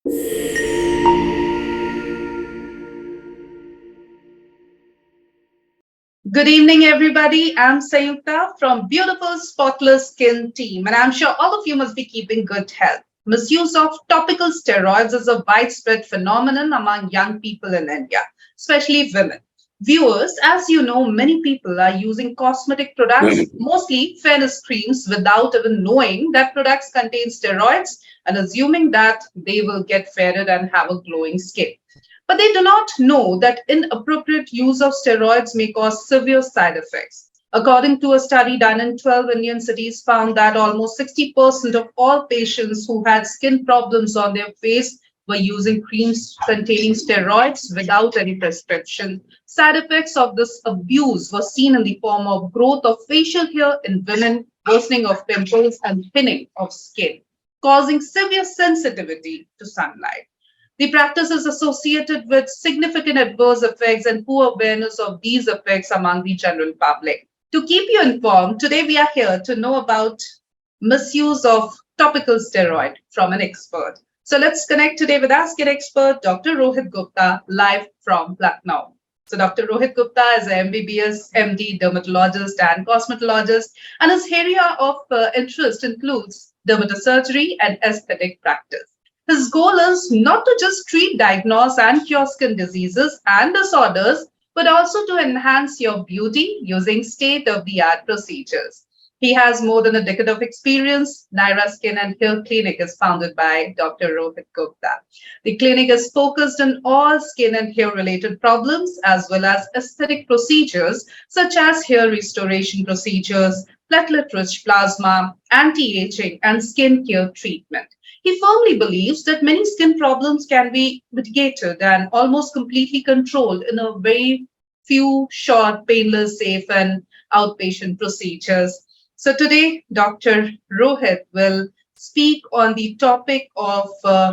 Good evening, everybody. I'm Sayukta from Beautiful Spotless Skin team, and I'm sure all of you must be keeping good health. Misuse of topical steroids is a widespread phenomenon among young people in India, especially women. Viewers, as you know, many people are using cosmetic products, mostly fairness creams, without even knowing that products contain steroids and assuming that they will get fairer and have a glowing skin. But they do not know that inappropriate use of steroids may cause severe side effects. According to a study done in 12 Indian cities, found that almost 60% of all patients who had skin problems on their face were using creams containing steroids without any prescription. Side effects of this abuse were seen in the form of growth of facial hair in women, worsening of pimples, and thinning of skin, causing severe sensitivity to sunlight. The practice is associated with significant adverse effects and poor awareness of these effects among the general public. To keep you informed, today we are here to know about misuse of topical steroid from an expert. So let's connect today with our skin expert, Dr. Rohit Gupta, live from Lucknow. So Dr. Rohit Gupta is an MBBS, MD, dermatologist and cosmetologist, and his area of interest includes dermatosurgery and aesthetic practice. His goal is not to just treat, diagnose, and cure skin diseases and disorders, but also to enhance your beauty using state of the art procedures. He has more than a decade of experience. Naira Skin and Hair Clinic is founded by Dr. Rohit Gupta. The clinic is focused on all skin and hair related problems as well as aesthetic procedures such as hair restoration procedures, platelet rich plasma, anti aging, and skin care treatment. He firmly believes that many skin problems can be mitigated and almost completely controlled in a very few short, painless, safe, and outpatient procedures. So today, Dr. Rohit will speak on the topic of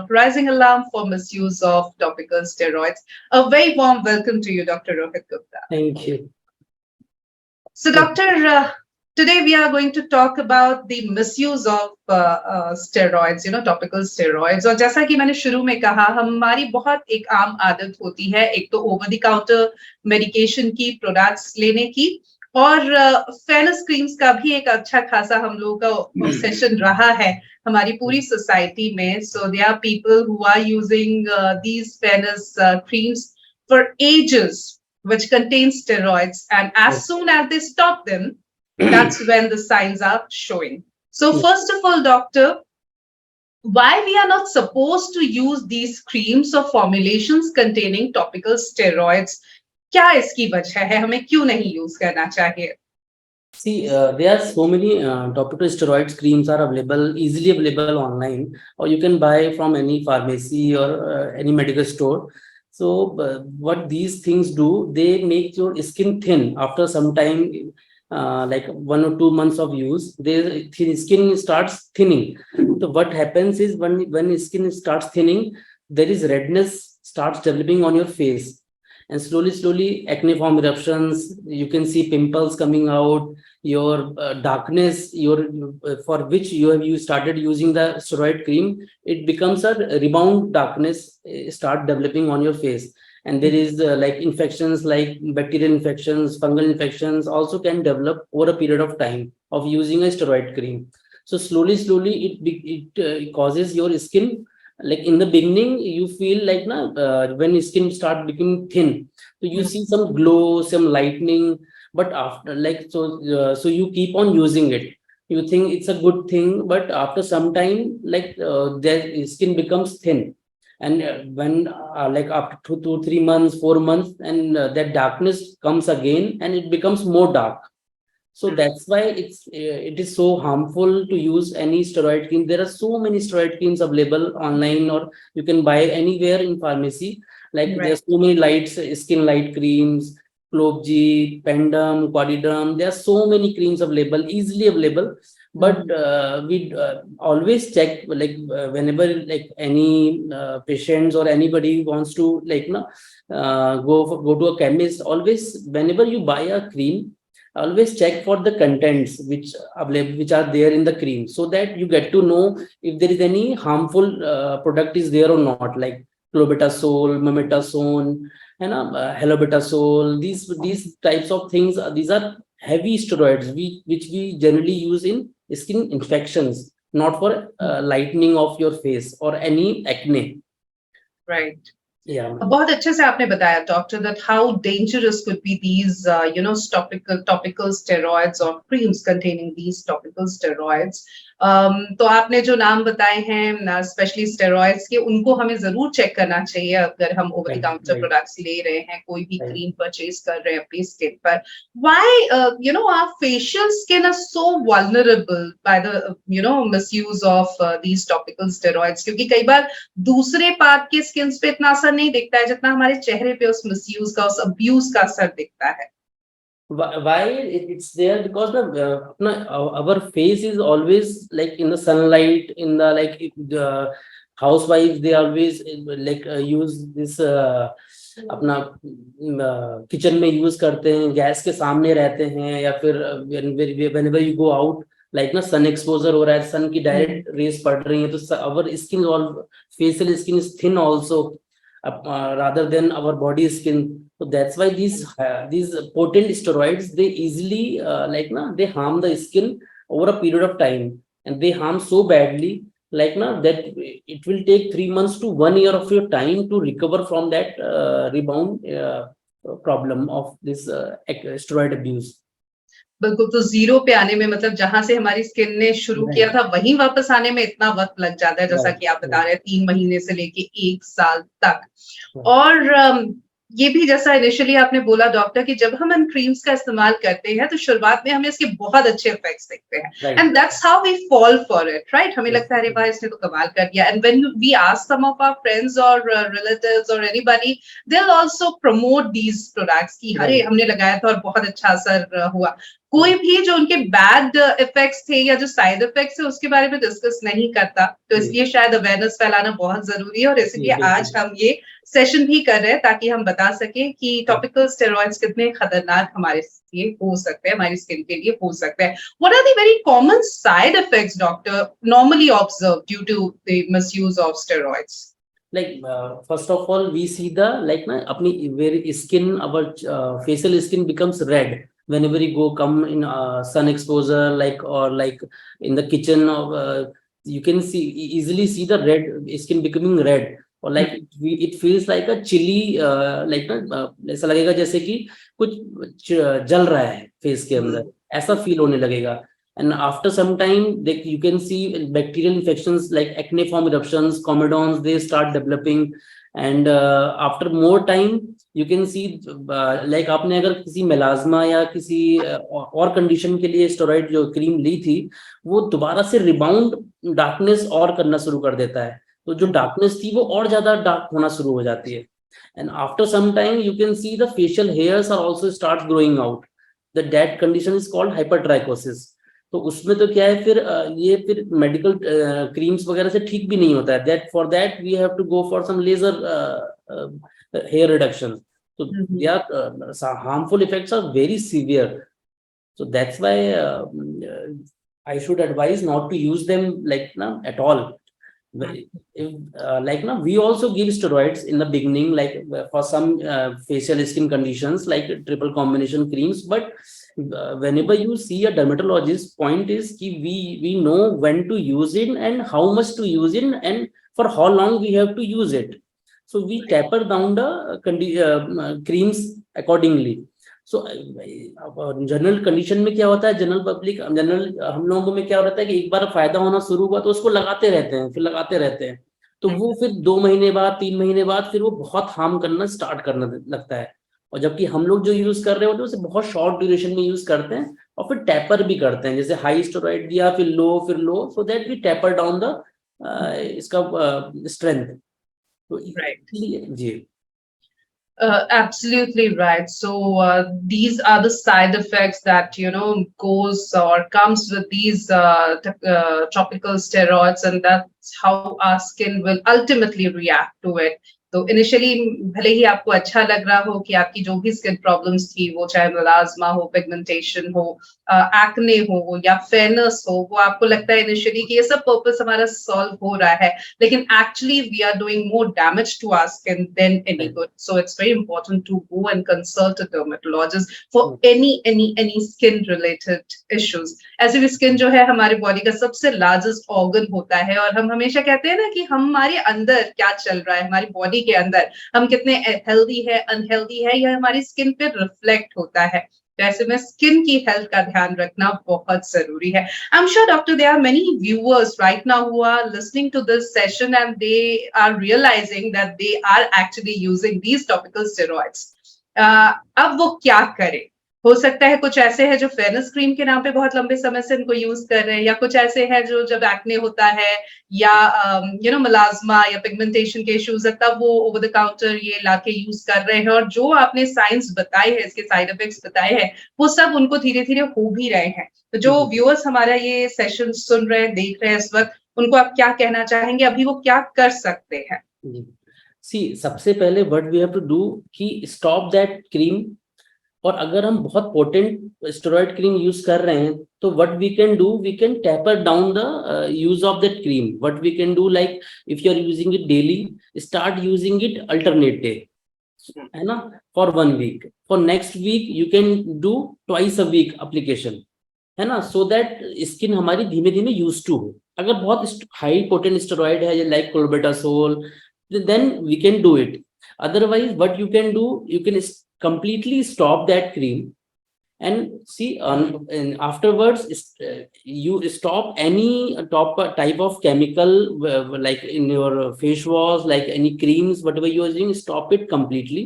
rising alarm for misuse of topical steroids. A very warm welcome to you, Dr. Rohit Gupta. Thank you. So, Doctor, today we are going to talk about the misuse of steroids, topical steroids. और जैसा कि मैंने शुरू में कहा, हमारी बहुत एक आम आदत होती है, एक तो ओवर द काउंटर मेडिकेशन की प्रोडक्ट्स लेने की, और फेयरनेस क्रीम्स का भी एक अच्छा खासा हम लोगों का ऑब्सेशन रहा है हमारी पूरी सोसाइटी में. So there are people who are using these fairness creams for ages, which contain steroids, and as soon as they stop them, that's when the signs are showing. So first of all, doctor, why we are not supposed to use these creams or formulations containing topical steroids? क्या इसकी वजह है, हमें क्यों नहीं use करना चाहिए? See, there are so many topical steroids creams are available, easily available online, or you can buy from any pharmacy or any medical store. So what these things do, they make your skin thin after some time, like 1 or 2 months of use, the skin starts thinning. So what happens is when skin starts thinning, there is redness starts developing on your face. And slowly acne form eruptions, you can see pimples coming out, your darkness, for which you started using the steroid cream, it becomes a rebound darkness start developing on your face. And there is like infections like bacterial infections, fungal infections also can develop over a period of time of using a steroid cream. So slowly it causes your skin, like in the beginning you feel like when skin start becoming thin, so you see some glow, some lightening, but after so you keep on using it, you think it's a good thing, but after some time their skin becomes thin. And when like after 2 to 3 months, 4 months, and that darkness comes again and it becomes more dark. So that's why it is so harmful to use any steroid cream. There are so many steroid creams available online, or you can buy anywhere in pharmacy. Like there's so many skin light creams, Clobg, Pendum, Quadiderm. There are so many creams available, easily available. But we always check, whenever like any patients or anybody wants to go to a chemist. Always, whenever you buy a cream, always check for the contents which are there in the cream, so that you get to know if there is any harmful product is there or not, like clobetasol, mometasone, and halobetasol. These types of things, these are heavy steroids which we generally use in skin infections, not for lightening of your face or any acne. Right. Yeah, ma'am. बहुत अच्छे से आपने बताया doctor that how dangerous could be these topical steroids or creams containing these topical steroids. तो आपने जो नाम बताए हैं स्पेशली स्टेरॉइड्स के, उनको हमें जरूर चेक करना चाहिए अगर हम over the counter Right. Products ले रहे हैं, कोई भी Right. क्रीम परचेज कर रहे हैं अपनी स्किन पर. Why our facial skin is so vulnerable by the misuse of these topical steroids? क्योंकि कई बार दूसरे पार्ट के स्किन पे इतना असर नहीं दिखता है जितना हमारे चेहरे पे उस मिसयूज का, उस अब्यूज का असर दिखता है. Why it's there? Because our face is always like in the sunlight, in the like the housewives, they always like use this अपना किचन में यूज करते हैं, गैस के सामने रहते हैं, या फिर whenever you go out, like ना सन एक्सपोजर हो रहा है, सन की डायरेक्ट रेस पड़ रही है, तो our skin, all facial skin is thin also, rather than our body skin. So that's why these potent steroids, they easily they harm the skin over a period of time, and they harm so badly that it will take 3 months to 1 year of your time to recover from that rebound problem of this steroid abuse. बिल्कुल. तो zero पे आने में, मतलब जहां से हमारी skin ने शुरू किया था वहीं वापस आने में इतना वक्त लग जाता है, जैसा कि आप बता रहे हैं 3 महीने से लेके 1 साल तक. और ये भी जैसा इनिशियली आपने बोला डॉक्टर कि जब हम इन क्रीम्स का इस्तेमाल करते हैं तो शुरुआत में हमें इसके बहुत अच्छे इफेक्ट्स दिखते हैं, and that's how we fall for it, right. हमें लगता है अरे भाई इसने तो कमाल कर दिया. And when we ask some of our friends और रिलेटिव्स और anybody, they will also promote these products कि अरे हमने लगाया था और बहुत अच्छा असर हुआ. कोई भी जो उनके बैड इफेक्ट्स थे या जो साइड इफेक्ट्स थे उसके बारे में डिस्कस नहीं करता. तो इसलिए शायद अवेयरनेस फैलाना बहुत जरूरी है, और इसलिए आज हम ये सेशन भी कर रहे हैं ताकि हम बता सकें कि टॉपिकल स्टेरॉइड्स कितने खतरनाक हमारे लिए हो सकते हैं, हमारी स्किन के लिए हो सकते हैं. What are the very common side effects doctor normally observe due to the misuse of steroids? First of all, we see the apni where skin, our facial skin becomes red whenever you come in sun exposure, or in the kitchen, you can easily see the red skin becoming red, or it feels like a chilly, ऐसा लगेगा जैसे कि कुछ जल रहा है face के अंदर, ऐसा फील होने लगेगा. And after some time, you can see bacterial infections like acneiform eruptions, comedones, they start developing. And after more time, you can see आपने अगर किसी मेलाज्मा या किसी और कंडीशन के लिए स्टेरॉइड जो क्रीम ली थी, वो दोबारा से रिबाउंड डार्कनेस और करना शुरू कर देता है. तो जो डार्कनेस थी वो और ज्यादा डार्क होना शुरू हो जाती है. And after some time, you can see the facial hairs are also start growing out. That condition is called hypertrichosis. तो उसमें तो क्या है, फिर मेडिकल क्रीम्स वगैरह से ठीक भी नहीं होता है. That for that we have to go for some laser hair reduction. So their harmful effects are very severe. So that's why I should advise not to use them at all. We also give steroids in the beginning, for some facial skin conditions like triple combination creams. But whenever you see a dermatologist, point is we know when to use it and how much to use it and for how long we have to use it. So we taper down the creams accordingly. So general condition में क्या होता है, general हम लोगों में क्या होता है कि एक बार फायदा होना शुरू हुआ तो उसको लगाते रहते हैं, फिर लगाते रहते हैं, तो वो फिर 2 महीने बाद 3 महीने बाद फिर वो बहुत हार्म करना स्टार्ट करने लगता है. और जबकि हम लोग जो यूज कर रहे होते हैं उसे बहुत शॉर्ट ड्यूरेशन में यूज करते हैं और फिर टैपर भी करते हैं, जैसे हाई स्टेरॉइड दिया फिर low, so that we taper down the इसका स्ट्रेंथ. तो जी. Absolutely right. So these are the side effects that goes or comes with these topical steroids, and that's how our skin will ultimately react to it. तो initially भले ही आपको अच्छा लग रहा हो कि आपकी जो भी स्किन प्रॉब्लम्स थी, वो चाहे मेलास्मा हो, पिगमेंटेशन हो, एक्ने हो या फेयरनेस हो, वो आपको लगता है इनिशियली कि ये सब पर्पस हमारा सॉल्व हो रहा है, लेकिन actually we are doing more damage to our skin than any good. So it's very important to go and consult a dermatologist for any skin related issues. ऐसे भी स्किन जो है हमारे बॉडी का सबसे लार्जेस्ट ऑर्गन होता है, और हम हमेशा कहते हैं ना कि हमारे अंदर क्या चल रहा है, हमारी बॉडी के अंदर हम कितने हेल्दी है, अनहेल्दी है, यह हमारी स्किन पे रिफ्लेक्ट होता है. तो ऐसे में स्किन की हेल्थ का ध्यान रखना बहुत जरूरी है. I'm sure, Doctor, there are many viewers right now who are listening to this session and they are realizing that they are actually using these topical steroids. अब वो क्या करें? हो सकता है कुछ ऐसे हैं जो फेयरनेस क्रीम के नाम पे बहुत लंबे समय से इनको यूज कर रहे हैं, या कुछ ऐसे हैं जो जब एक्ने होता है या मेलास्मा या पिगमेंटेशन के इश्यूज है तब वो ओवर द काउंटर ये लाके यूज कर रहे हैं, और जो आपने साइंस बताए हैं, इसके साइड इफेक्ट्स बताए हैं, वो सब उनको धीरे धीरे हो भी रहे हैं. तो जो व्यूअर्स हमारा ये सेशन सुन रहे हैं, देख रहे हैं इस वक्त, उनको आप क्या कहना चाहेंगे, अभी वो क्या कर सकते हैं? सी सबसे पहले what we have to do कि स्टॉप दैट क्रीम. और अगर हम बहुत पोटेंट स्टेरॉइड क्रीम यूज कर रहे हैं तो what we can do, we can taper down the use of that cream. What we can do, like if you are using it daily, start using it alternate day, है ना, for 1 week. For next week you can do twice a week application, है ना, so that skin हमारी धीमे धीमे use to हो. अगर बहुत हाई पोटेंट स्टेरॉइड है like clobetasol, then we can do it. Otherwise what you can do, you can completely stop that cream and see and afterwards you stop any type of chemical like in your face wash, like any creams, whatever you are using, stop it completely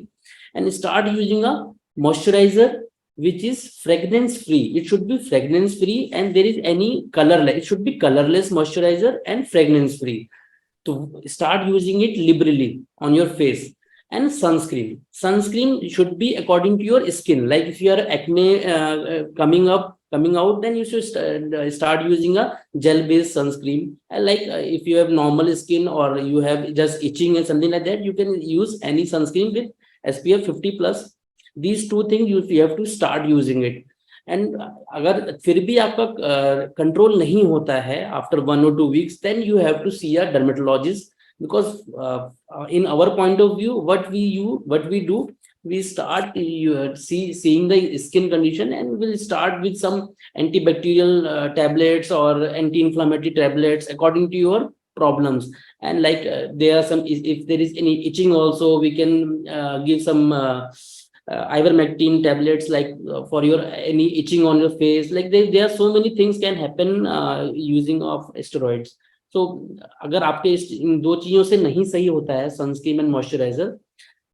and start using a moisturizer which is fragrance free. It should be fragrance free and there is any colorless, it should be colorless moisturizer and fragrance free. To start using it liberally on your face. And sunscreen should be according to your skin. Like if you are acne coming out, then you should start using a gel based sunscreen. And like if you have normal skin or you have just itching and something like that, you can use any sunscreen with SPF 50 plus. These two things you have to start using it. And अगर फिर भी आपका control नहीं होता है after 1 or 2 weeks, then you have to see a dermatologist, because in our point of view, what we do, we start seeing the skin condition and we'll start with some antibacterial tablets or anti-inflammatory tablets according to your problems. And like there are some, if there is any itching also, we can give some ivermectin tablets, like for your any itching on your face. Like there are so many things can happen using of steroids. So अगर आपके इन दो चीजों से नहीं सही होता है, sunscreen and moisturiser,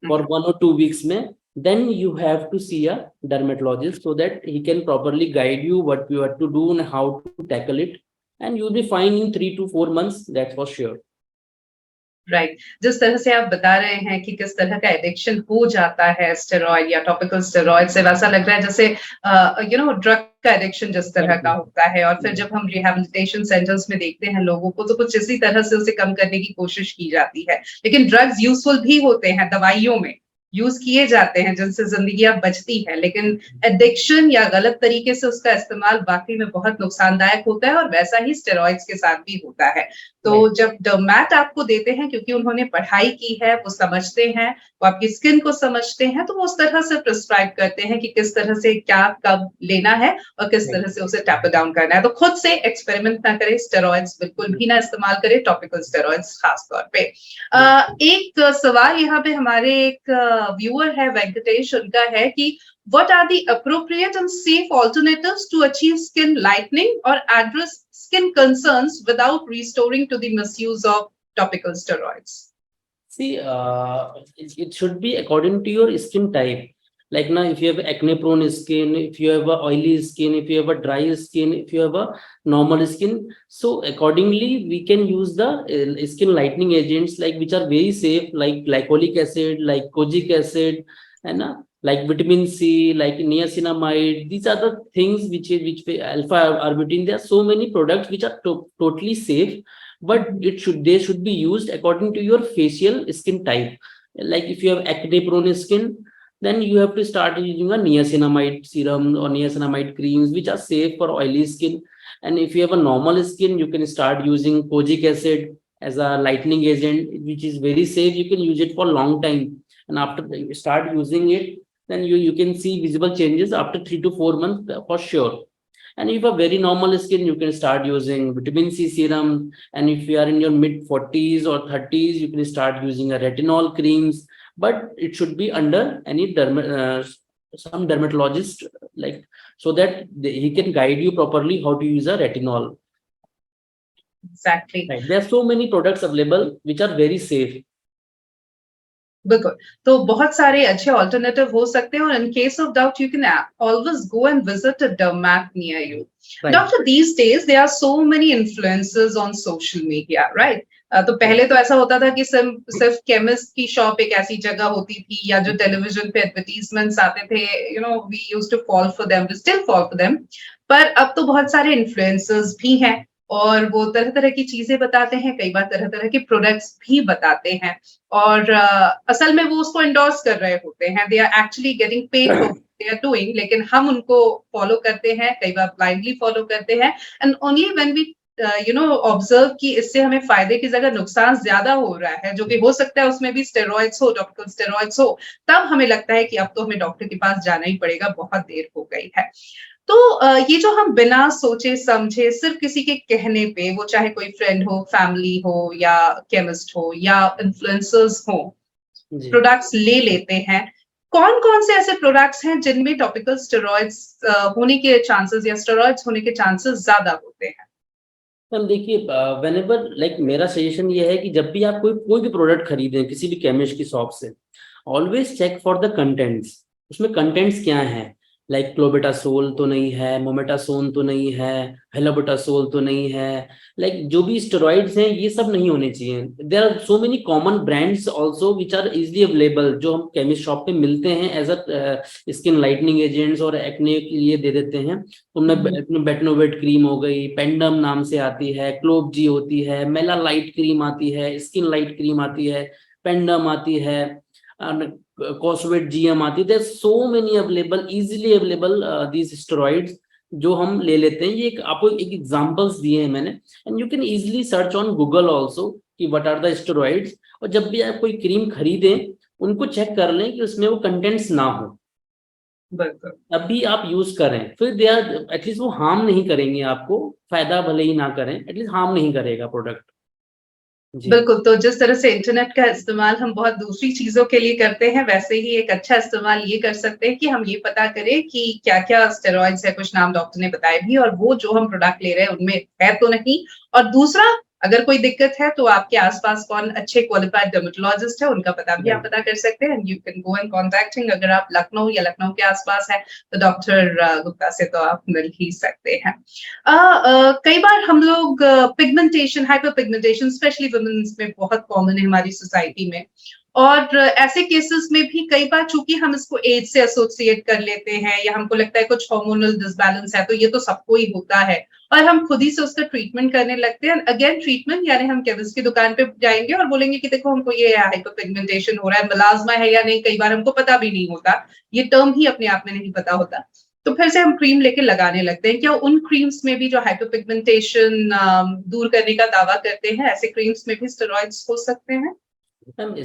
for 1 or 2 weeks में, then you have to see a dermatologist so that he can properly guide you what you have to do and how to tackle it, and you'll be fine in 3 to 4 months, that's for sure. Right. जिस तरह से आप बता रहे हैं कि किस तरह का एडिक्शन हो जाता है स्टेरॉइड या टॉपिकल स्टेरॉइड से, वैसा लग रहा है जैसे ड्रग का एडिक्शन जिस तरह का होता है. और फिर जब हम रिहैबिलिटेशन सेंटर्स में देखते हैं लोगों को, तो कुछ इसी तरह से उसे कम करने की कोशिश की जाती है. लेकिन ड्रग्स यूजफुल भी होते हैं, दवाइयों में यूज किए जाते हैं जिनसे जिंदगियां बचती है, लेकिन एडिक्शन या गलत तरीके से उसका इस्तेमाल वाकई में बहुत नुकसानदायक होता है, और वैसा ही स्टेरॉइड्स के साथ भी होता है. तो जब डर्मैट आपको देते हैं, क्योंकि उन्होंने पढ़ाई की है, वो समझते हैं, वो आपकी स्किन को समझते हैं, तो वो उस तरह से प्रिस्क्राइब करते हैं कि किस तरह से क्या कब लेना है और किस तरह से उसे टैप डाउन करना है. तो खुद से एक्सपेरिमेंट ना करें, स्टेरॉइड्स बिल्कुल भी ना इस्तेमाल करें, टॉपिकल स्टेरॉइड्स खास तौर पे. एक सवाल यहाँ पे हमारे एक व्यूअर है वेंकटेश, उनका है कि what are the appropriate and safe alternatives to achieve skin lightening or address skin concerns without restoring to the misuse of topical steroids? See, it should be according to your skin type. Like now, if you have acne prone skin, if you have a oily skin, if you have a dry skin, if you have a normal skin, so accordingly we can use the skin lightening agents, like which are very safe, like glycolic acid, like kojic acid, and like vitamin C, like niacinamide. These are the things which alpha arbutin. There are so many products which are totally safe, but they should be used according to your facial skin type. Like if you have acne prone skin, then you have to start using a niacinamide serum or niacinamide creams, which are safe for oily skin. And if you have a normal skin, you can start using kojic acid as a lightening agent, which is very safe. You can use it for a long time. And after you start using it, then you can see visible changes after 3 to 4 months for sure. And if you have very normal skin, you can start using vitamin C serum. And if you are in your mid 40s or 30s, you can start using a retinol creams. But it should be under any some dermatologist, like, so that he can guide you properly how to use a retinol. Exactly. Right. There are so many products available which are very safe. बिल्कुल, तो बहुत सारे अच्छे alternative हो सकते हैं और in case of doubt you can always go and visit a derm near you. Doctor, these days there are so many influencers on social media, right? तो पहले तो ऐसा होता था कि सिर्फ केमिस्ट की शॉप एक ऐसी जगह होती थी, या जो टेलीविजन पे एडवर्टीजमेंट्स आते थे, you know, we used to fall for them, we still fall for them. पर अब तो बहुत सारे इन्फ्लुएंसर्स भी हैं और वो तरह तरह की चीजें बताते हैं, कई बार तरह तरह के प्रोडक्ट्स भी बताते हैं, और असल में वो उसको एंडोर्स कर रहे होते हैं. They are actually getting paid for they are doing, लेकिन हम उनको फॉलो करते हैं, कई बार ब्लाइंडली फॉलो करते हैं. And only when we you know observe कि इससे हमें फायदे की जगह नुकसान ज्यादा हो रहा है, जो कि हो सकता है उसमें भी स्टेरॉइड्स हो, टॉपिकल स्टेरॉइड्स हो, तब हमें लगता है कि अब तो हमें डॉक्टर के पास जाना ही पड़ेगा, बहुत देर हो गई है. तो ये जो हम बिना सोचे समझे सिर्फ किसी के कहने पे, वो चाहे कोई फ्रेंड हो, फैमिली हो, या केमिस्ट हो, या इन्फ्लुएंसर्स हो, प्रोडक्ट्स ले लेते हैं, कौन कौन से ऐसे प्रोडक्ट्स हैं जिनमें टॉपिकल स्टेरॉइड्स होने के चांसेस या स्टेरॉइड्स होने के चांसेस ज्यादा होते हैं? मैम देखिए, व्हेनेवर, लाइक, मेरा सजेशन ये है कि जब भी आप कोई भी प्रोडक्ट खरीदें किसी भी केमिस्ट की शॉप से, always check for the contents. उसमें कंटेंट्स क्या हैं, लाइक क्लोबेटासोल तो नहीं है, मोमेटासोन तो नहीं है, हेलोबेटासोल तो नहीं है. लाइक जो भी स्टेरॉइड्स हैं ये सब नहीं होने चाहिए. There are so many common brands also which are easily available, जो हम केमिस्ट शॉप पे मिलते हैं as a skin lightening agents और एक्ने के लिए दे देते हैं. उनमें बेटनोवेट क्रीम हो गई, पेंडम नाम से आती है, क्लोब जी होती है, मेला लाइट क्रीम आती है, स्किन लाइट क्रीम आती है, पेंडम आती है, कॉस्वेट जीएम आती है. So many available, easily available these steroids जो हम ले लेते हैं. ये आपको एक एग्जांपल्स दिए हैं मैंने, and you can easily search on Google also कि व्हाट आर द स्टेरॉइड्स. और जब भी आप कोई क्रीम खरीदें, उनको चेक कर लें कि उसमें वो कंटेंट्स ना हो, तभी आप यूज करें. फिर दे आर एटलीस्ट वो हार्म नहीं करेंगे आपको, फायदा भले ही ना करें, एटलीस्ट हार्म नहीं करेगा प्रोडक्ट. बिल्कुल, तो जिस तरह से इंटरनेट का इस्तेमाल हम बहुत दूसरी चीजों के लिए करते हैं, वैसे ही एक अच्छा इस्तेमाल ये कर सकते हैं कि हम ये पता करें कि क्या-क्या स्टेरॉइड्स है, कुछ नाम डॉक्टर ने बताए भी, और वो जो हम प्रोडक्ट ले रहे हैं उनमें है तो नहीं. और दूसरा, अगर कोई दिक्कत है तो आपके आसपास कौन अच्छे क्वालिफाइड डर्मेटोलॉजिस्ट है, उनका पता भी आप पता कर सकते हैं. You can go and contacting. अगर आप लखनऊ या लखनऊ के आसपास है तो डॉक्टर गुप्ता से तो आप मिल ही सकते हैं. कई बार हम लोग pigmentation, hyperpigmentation specially womens में बहुत कॉमन है हमारी सोसाइटी में, और ऐसे केसेस में भी कई बार चूंकि हम इसको एज से एसोसिएट कर लेते हैं, या हमको लगता है कुछ हार्मोनल डिसबैलेंस है तो ये तो सबको ही होता है, और हम खुद ही से उसका ट्रीटमेंट करने लगते हैं. अगेन ट्रीटमेंट यानी हम केमिस्ट की दुकान पे जाएंगे और बोलेंगे कि देखो हमको ये हाइपरपिगमेंटेशन हो रहा है, मेलास्मा है या नहीं, कई बार हमको पता भी नहीं होता, ये टर्म ही अपने आप में नहीं पता होता. तो फिर से हम क्रीम लेके लगाने लगते हैं. क्या उन क्रीम्स में भी जो हाइपरपिगमेंटेशन दूर करने का दावा करते हैं, ऐसे क्रीम्स में भी स्टेरॉइड्स हो सकते हैं?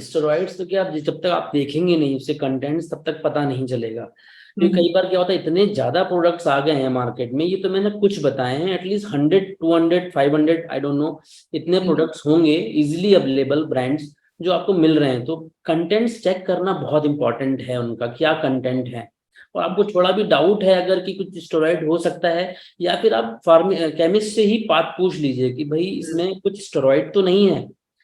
स्टेरॉइड्स तो क्या, जब तक आप देखेंगे नहीं उससे कंटेंट्स, तब तक पता नहीं चलेगा. क्योंकि कई बार क्या होता है, इतने ज्यादा प्रोडक्ट्स आ गए हैं मार्केट में. ये तो मैंने कुछ बताए हैं, एटलीस्ट 100, 200, 500, आई डोंट नो, इतने प्रोडक्ट्स होंगे इजिली अवेलेबल ब्रांड्स जो आपको मिल रहे हैं. तो कंटेंट्स चेक करना बहुत इंपॉर्टेंट है, उनका क्या कंटेंट है. और आपको थोड़ा भी डाउट है अगर कि कुछ स्टेरॉइड हो सकता है, या फिर आप केमिस्ट से ही बात पूछ लीजिए कि भाई इसमें कुछ स्टेरॉइड तो नहीं है.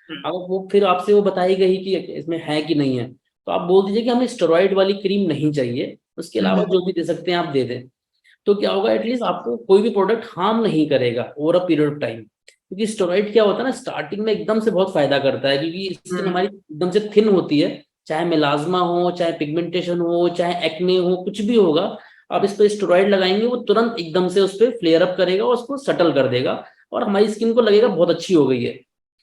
अगर वो फिर आपसे वो बताएगा ही कि इसमें है कि नहीं है, तो आप बोल दीजिए कि हमें स्टेरॉइड वाली क्रीम नहीं चाहिए, उसके अलावा जो भी दे सकते हैं आप दे दें. तो क्या होगा, एटलीस्ट आपको कोई भी प्रोडक्ट हार्म नहीं करेगा over a period of time. क्योंकि स्टेरॉइड क्या होता है ना, स्टार्टिंग में एकदम से बहुत फायदा करता है, क्योंकि स्किन हमारी एकदम से थिन होती है, चाहे मेलाज्मा हो, चाहे पिगमेंटेशन हो, चाहे एक्ने हो, कुछ भी होगा, आप इस पर स्टेरॉइड लगाएंगे, वो तुरंत एकदम से उस पर फ्लेयर अप करेगा और उसको सटल कर देगा, और हमारी स्किन को लगेगा बहुत अच्छी हो गई है.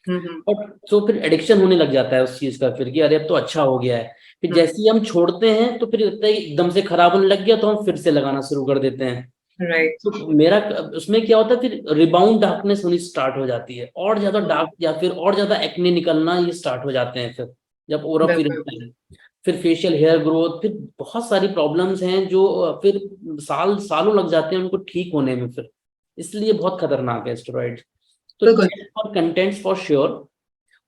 और तो फिर एडिक्शन होने लग जाता है उस चीज का, फिर कि अरे अब तो अच्छा हो गया है। फिर जैसे ही हम छोड़ते हैं तो फिर लगता है कि एकदम से खराब होने लग गया, तो हम फिर से लगाना शुरू कर देते हैं। राइट। तो मेरा उसमें क्या होता है, फिर रिबाउंड डार्कनेस होनी स्टार्ट हो जाती है, और ज्यादा डार्क या फिर और ज्यादा एक्ने निकलना, ये स्टार्ट हो जाते हैं फिर जब ओवर ऑफ बिल्कुल। पीरियड है। फिर फेशियल हेयर ग्रोथ, फिर बहुत सारी प्रॉब्लम्स हैं जो फिर सालों लग जाते हैं उनको ठीक होने में फिर। इसलिए बहुत खतरनाक है स्टेरॉइड। तो बिल्कुल। Check for contents for sure,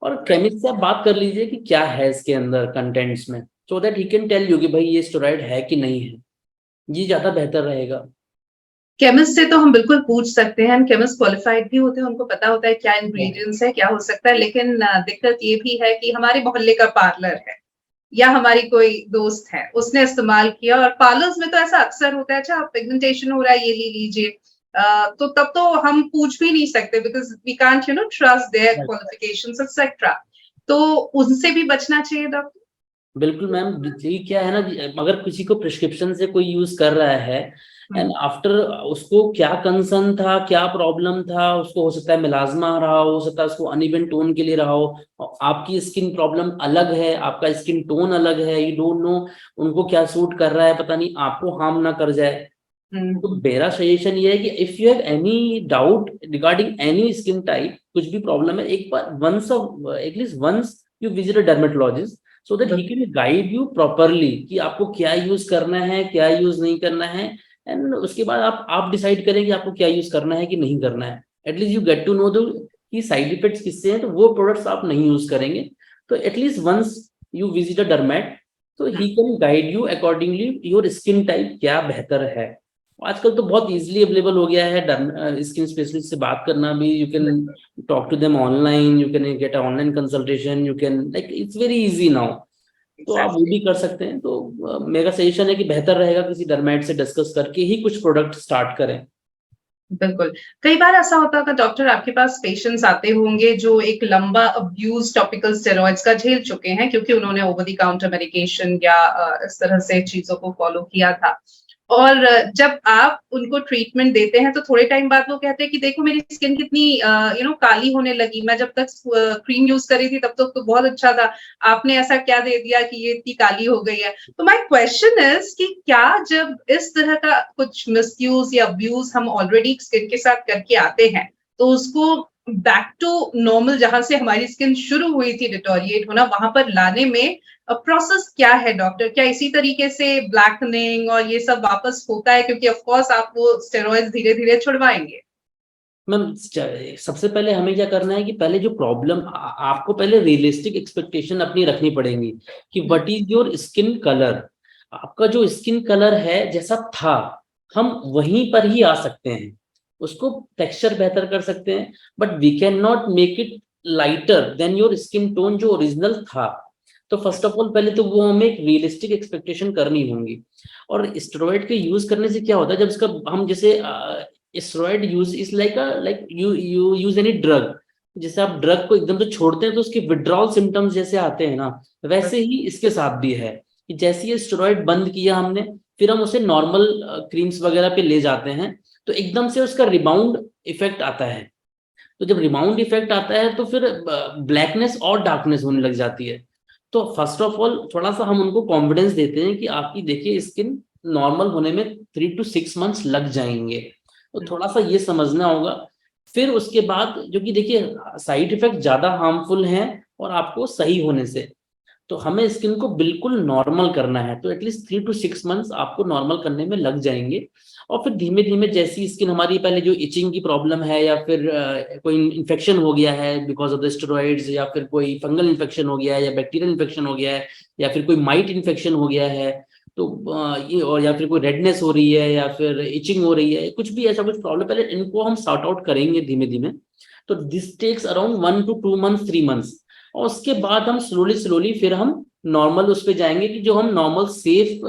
और राइट। केमिस्ट से आप बात कर लीजिए कि क्या है इसके अंदर कंटेंट्स में, so that he can tell you कि भाई ये स्टेरॉइड है कि नहीं है। ये ज्यादा बेहतर रहेगा। केमिस्ट से तो हम बिल्कुल पूछ सकते हैं, केमिस्ट क्वालिफाइड भी होते हैं, उनको पता होता है क्या इंग्रेडिएंट्स है, क्या हो सकता है। लेकिन दिक्कत ये भी है कि हमारे मोहल्ले का पार्लर है या हमारी कोई दोस्त है, उसने इस्तेमाल किया, और पार्लर्स में तो ऐसा अक्सर होता है, अच्छा पिगमेंटेशन हो रहा है, ये ले लीजिए। तो तब तो हम पूछ भी नहीं सकते, because we can't trust their qualifications etcetera. तो उनसे भी बचना चाहिए डॉक्टर। बिल्कुल मैम, ये क्या है ना, अगर किसी को प्रिस्क्रिप्शन से कोई यूज कर रहा है एंड आफ्टर, उसको क्या कंसर्न था, क्या प्रॉब्लम था, उसको हो सकता है मिलाजमा रहा हो सकता है उसको अनइवन टोन के लिए रहा हो, और आपकी स्किन प्रॉब्लम अलग है, आपका स्किन टोन अलग है, यू डोंट नो उनको क्या सूट कर रहा है, पता नहीं आपको हार्म ना कर जाए। तो मेरा सजेशन ये है कि if you have any doubt regarding any skin type, कुछ भी प्रॉब्लम है, एक बार once at least once you visit a dermatologist, so that he can guide you properly कि आपको क्या यूज करना है, क्या यूज नहीं करना है। एंड उसके बाद आप डिसाइड करें कि आपको क्या यूज करना है कि नहीं करना है। At least you get to know the कि साइड इफेक्ट्स किससे हैं, तो वो प्रोडक्ट्स आप नहीं यूज करेंगे। तो at least once you visit a dermat, तो he can guide you accordingly your skin type क्या बेहतर है। आजकल तो बहुत इजीली अवेलेबल हो गया है स्किन स्पेशलिस्ट से बात करना भी। You can talk to them online, you can get online consultation, you can like it's very easy now. तो आप वो भी कर सकते हैं। तो मेरा सजेशन है कि बेहतर रहेगा किसी डर्मेट से डिस्कस करके ही कुछ प्रोडक्ट स्टार्ट करें। बिल्कुल। कई बार ऐसा होता होगा डॉक्टर, आपके पास पेशेंट्स आते होंगे जो एक लंबा अब्यूज टॉपिकल स्टेरॉइड्स का झेल चुके हैं, क्योंकि उन्होंने ओवर द काउंटर मेडिकेशन या इस तरह से चीजों को फॉलो किया था। और जब आप उनको ट्रीटमेंट देते हैं तो थोड़े टाइम बाद वो कहते हैं कि देखो मेरी स्किन कितनी काली होने लगी, मैं जब तक क्रीम यूज करी थी तब तक तो बहुत अच्छा था, आपने ऐसा क्या दे दिया कि ये इतनी काली हो गई है। तो माय क्वेश्चन इज कि क्या जब इस तरह का कुछ मिसयूज या अब्यूज हम ऑलरेडी स्किन के साथ करके आते हैं, तो उसको बैक टू नॉर्मल, जहां से हमारी स्किन शुरू हुई थी डिटोरिएट होना, वहां पर लाने में प्रोसेस क्या है डॉक्टर? क्या इसी तरीके से ब्लैकनिंग और ये सब वापस होता है? क्योंकि ऑफ कोर्स आप वो स्टेरॉइड्स धीरे धीरे छुड़वाएंगे। मैम सबसे पहले हमें क्या करना है कि पहले जो प्रॉब्लम, आपको पहले रियलिस्टिक एक्सपेक्टेशन अपनी रखनी पड़ेंगी कि what is your skin colour. आपका जो स्किन कलर है जैसा था, हम वहीं पर ही आ सकते हैं, उसको टेक्सचर बेहतर कर सकते हैं, but we can not make it lighter than your skin tone जो ओरिजिनल था। तो फर्स्ट ऑफ ऑल पहले तो वो हमें एक रियलिस्टिक एक्सपेक्टेशन करनी होंगी। और स्टेरॉइड के यूज करने से क्या होता है, जब इसका हम जैसे steroid use is like you use any drug. जैसे आप ड्रग को एकदम से छोड़ते हैं तो उसके विड्रॉल सिम्टम्स जैसे आते हैं ना, वैसे ही इसके साथ भी है कि जैसे ये स्टेरॉइड बंद किया हमने, फिर हम उसे नॉर्मल क्रीम्स वगैरह पे ले जाते हैं, तो एकदम से उसका रिबाउंड इफेक्ट आता है। तो जब रिबाउंड इफेक्ट आता है तो फिर ब्लैकनेस और डार्कनेस होने लग जाती है। तो फर्स्ट ऑफ ऑल थोड़ा सा हम उनको कॉन्फिडेंस देते हैं कि आपकी देखिए स्किन नॉर्मल होने में 3 to 6 months लग जाएंगे, तो थोड़ा सा ये समझना होगा। फिर उसके बाद जो कि देखिए साइड इफेक्ट ज्यादा हार्मफुल हैं और आपको सही होने से, तो हमें स्किन को बिल्कुल नॉर्मल करना है, तो एटलीस्ट 3 to 6 months आपको नॉर्मल करने में लग जाएंगे। और फिर धीमे धीमे जैसी स्किन हमारी, पहले जो इचिंग की प्रॉब्लम है या फिर कोई इन्फेक्शन हो गया है बिकॉज ऑफ द स्टेरॉइड्स, या फिर कोई फंगल इन्फेक्शन हो गया है या बैक्टीरियल इन्फेक्शन हो गया है या फिर कोई माइट इन्फेक्शन हो गया है, तो ये, और या फिर कोई रेडनेस हो रही है या फिर इचिंग हो रही है, कुछ भी ऐसा कुछ प्रॉब्लम, पहले इनको हम सॉर्ट आउट करेंगे धीमे धीमे। तो this takes around 1 to 2 months 3 months। और उसके बाद हम स्लोली स्लोली फिर हम नॉर्मल उस पे जाएंगे कि जो हम normal safe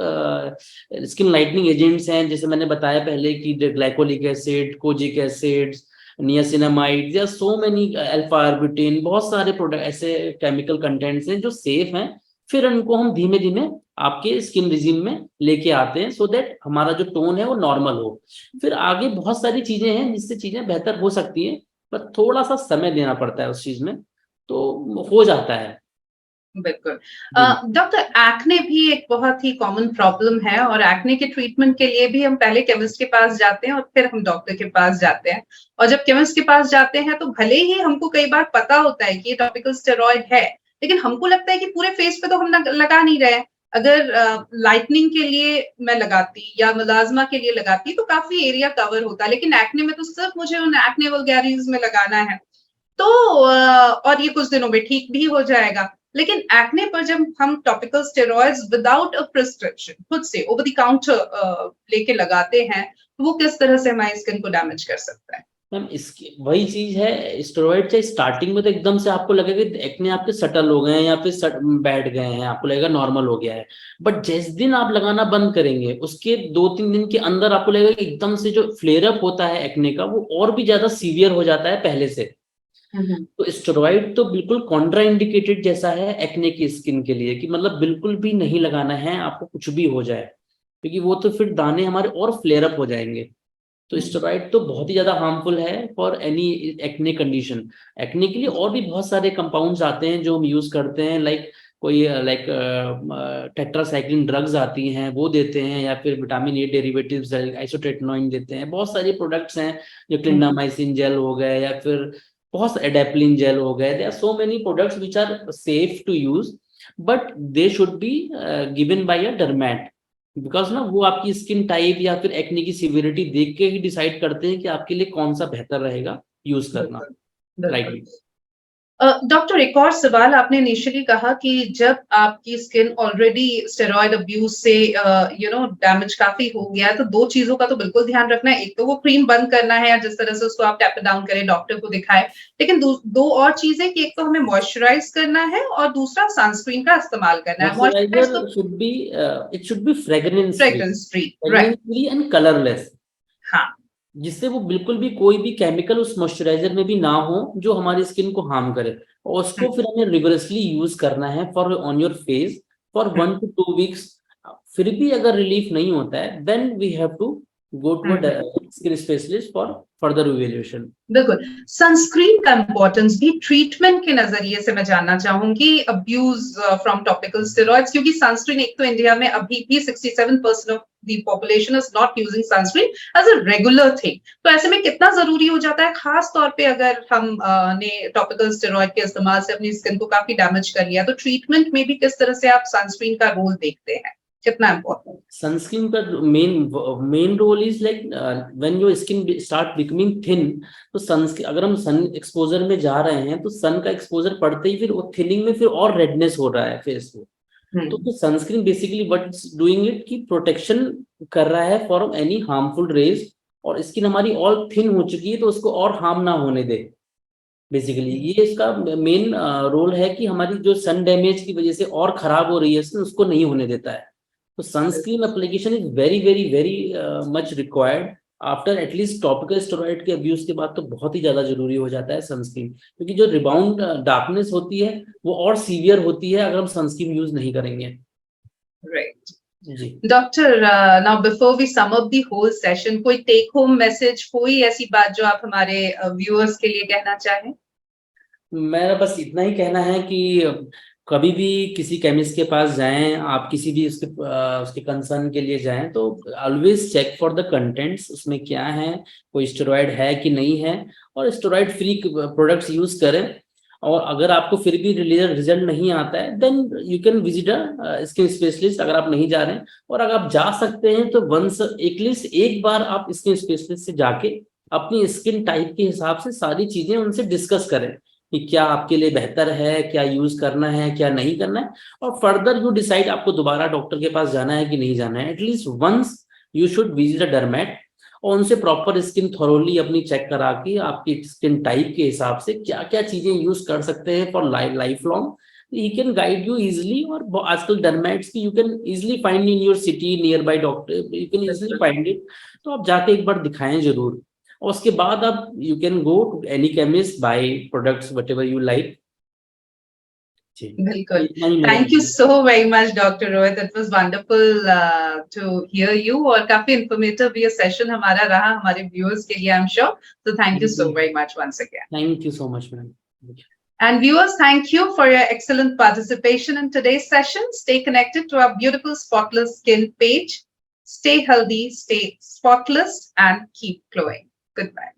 skin lightening agents हैं, जैसे मैंने बताया पहले कि glycolic acid, kojic acid, niacinamide या सो मेनी, अल्फा आर्बुटिन, बहुत सारे प्रोडक्ट ऐसे केमिकल कंटेंट्स हैं जो सेफ हैं। फिर उनको हम धीमे धीमे आपके स्किन रिजीम में लेके आते हैं, सो दैट हमारा जो टोन है वो नॉर्मल हो। फिर आगे बहुत सारी चीजें हैं जिससे चीजें बेहतर हो सकती है, पर थोड़ा सा समय देना पड़ता है उस चीज में। तो हो जाता है। बिल्कुल। जी डॉक्टर, एक्ने भी एक बहुत ही कॉमन प्रॉब्लम है और एक्ने के ट्रीटमेंट के लिए भी हम पहले केमिस्ट के पास जाते हैं और फिर हम डॉक्टर के पास जाते हैं। और जब केमिस्ट के पास जाते हैं तो भले ही हमको कई बार पता होता है कि ये टॉपिकल स्टेरॉइड है, लेकिन हमको लगता है कि पूरे फेस पे तो हम लगा नहीं रहे हैं। अगर लाइटनिंग के लिए मैं लगाती या मुलाजमा के लिए लगाती तो काफी एरिया कवर होता, लेकिन एक्ने में तो सिर्फ मुझे उन एक्ने वल्गैरिस में लगाना है। तो और ये कुछ दिनों में ठीक भी हो जाएगा। लेकिन एक्ने पर जब हम topical steroids without a prescription खुद से ओवर द काउंटर लेके लगाते हैं, तो वो किस तरह से हमारी स्किन को डैमेज कर सकता है? मैम, इसकी वही चीज है, स्टेरॉइड से स्टार्टिंग में तो एकदम से आपको लगेगा कि एक्ने आपके सटल हो गए हैं या फिर बैठ गए हैं, आपको लगेगा नॉर्मल हो गया है। बट जिस दिन आप लगाना बंद करेंगे उसके 2-3 दिन के अंदर आपको लगेगा कि एकदम से जो फ्लेयर अप होता है एक्ने का वो और भी ज्यादा सीवियर हो जाता है पहले से। तो स्टेरॉइड तो बिल्कुल कॉन्ट्रा इंडिकेटेड जैसा है एक्ने की स्किन के लिए, कि मतलब बिल्कुल भी नहीं लगाना है आपको कुछ भी हो जाए, क्योंकि वो तो फिर दाने हमारे और फ्लेयर अप हो जाएंगे। तो स्टेरॉइड तो बहुत ही ज्यादा हार्मफुल है for any acne condition. Acne के लिए और भी बहुत सारे कंपाउंड्स आते हैं जो हम यूज करते हैं, लाइक कोई लाइक टेट्रासाइक्लिन ड्रग्स आती हैं वो देते हैं, या फिर विटामिन ए डेरिवेटिव्स आइसोट्रेटिनोइन देते हैं। बहुत सारे प्रोडक्ट्स हैं जो क्लिंडामाइसिन जेल हो गए या फिर बहुत एडेप्लिन जेल हो गए। There are so many products which are safe to use, but they should be given by a derm, because ना वो आपकी स्किन टाइप या फिर एक्ने की सिविरिटी देख के ही डिसाइड करते हैं कि आपके लिए कौन सा बेहतर रहेगा यूज करना। बिल्कुल, राइट। बिल्कुल। डॉक्टर, एक और सवाल, आपने इनिशियली कहा कि जब आपकी स्किन ऑलरेडी स्टेरॉइड अब्यूज से डैमेज काफी हो गया है, तो 2 चीजों का तो बिल्कुल ध्यान रखना है। एक तो वो क्रीम बंद करना है या जिस तरह से उसको आप टैप डाउन करें, डॉक्टर को दिखाएं। लेकिन 2 और चीजें कि एक तो हमें मॉइस्चराइज करना है और दूसरा सनस्क्रीन का इस्तेमाल करना है। मॉइस्चराइज तो moisturiser should be, it should be fragrance free, fragrance free, fragrance right? Free and colourless, हाँ। जिससे वो बिल्कुल भी कोई भी केमिकल उस मॉइस्चराइजर में भी ना हो जो हमारी स्किन को हार्म करे। और उसको फिर हमें रिगोरसली यूज करना है for on your face for 1 to 2 weeks। फिर भी अगर रिलीफ नहीं होता है then we have to go to a skin specialist for further evaluation. बिल्कुल। सनस्क्रीन का इंपॉर्टेंस भी ट्रीटमेंट के नजरिए से मैं जानना चाहूंगी, अब्यूज फ्रॉम टॉपिकल स्टेरॉइड्स, क्योंकि सनस्क्रीन एक तो इंडिया में अभी भी 67% of the population is not using sunscreen as a regular thing. तो ऐसे में कितना जरूरी हो जाता है, खास तौर पे अगर हम ने टॉपिकल स्टेरॉइड के इस्तेमाल से अपनी स्किन को काफी डैमेज कर लिया, तो ट्रीटमेंट में भी किस तरह से आप सनस्क्रीन का रोल देखते हैं, कितना इंपॉर्टेंट? सनस्क्रीन का main main role is like when your skin start becoming thin, तो सन, अगर हम सन एक्सपोजर में जा रहे हैं तो सन का एक्सपोजर पड़ते ही फिर वो थिनिंग में फिर और रेडनेस हो रहा है फेस को। तो sunscreen basically what doing it की प्रोटेक्शन कर रहा है फॉर एनी हार्मफुल रेज, और स्किन हमारी ऑल थिन हो चुकी है तो उसको और हार्म ना होने दे। बेसिकली ये इसका मेन रोल है कि हमारी जो सन डैमेज की वजह से और खराब हो रही है स्किन उसको नहीं होने देता है। तो sunscreen application is very very very much required after at least topical steroid के अब्यूज के बाद, तो बहुत ही ज्यादा जरूरी हो जाता है सनस्क्रीन, क्योंकि जो रिबाउंड डार्कनेस होती है वो और सीवियर होती है अगर हम सनस्क्रीन यूज नहीं करेंगे। राइट। जी। Doctor, now before we sum up the whole session, कोई टेक होम मैसेज, कोई ऐसी बात जो आप हमारे व्यूअर्स के लिए कहना चाहें? मेरा बस इतना ही कहना है कि कभी भी किसी केमिस्ट के पास जाएं, आप किसी भी उसके कंसर्न के लिए जाएं तो always check for the contents, उसमें क्या है, कोई स्टेरॉइड है कि नहीं है, और स्टेरॉइड फ्री प्रोडक्ट्स यूज करें। और अगर आपको फिर भी रिजल्ट नहीं आता है then you can visit a skin specialist अगर आप नहीं जा रहे हैं। और अगर आप जा सकते हैं तो वंस एटलीस्ट एक बार आप स्किन स्पेशलिस्ट से जाके अपनी स्किन टाइप के हिसाब से सारी चीजें उनसे डिस्कस करें कि क्या आपके लिए बेहतर है, क्या यूज करना है, क्या नहीं करना है, और फर्दर यू डिसाइड आपको दोबारा डॉक्टर के पास जाना है कि नहीं जाना है। At least once you should visit a derm और उनसे प्रॉपर स्किन थॉरोली अपनी चेक करा के आपकी स्किन टाइप के हिसाब से क्या क्या चीजें यूज कर सकते हैं for life long, he can guide you easily. और आजकल डर्मेट्स की you can easily find in your city near by, doctor you can easily find it. तो आप जाके एक बार दिखाएं जरूर, और उसके बाद आप you can go to any chemist buy products whatever you like. जी, बिल्कुल। इतना ही मेरा thank you so very much doctor Rohit, it was wonderful to hear you, और काफी इंफॉर्मेटिव ये सेशन हमारा रहा हमारे व्यूअर्स के लिए, आई एम श्योर। तो thank you so very much once again. Thank you so much ma'am. And viewers, thank you for your excellent participation in today's session. Stay connected to our Beautiful Spotless Skin page. Stay healthy, stay spotless, and keep glowing. Goodbye.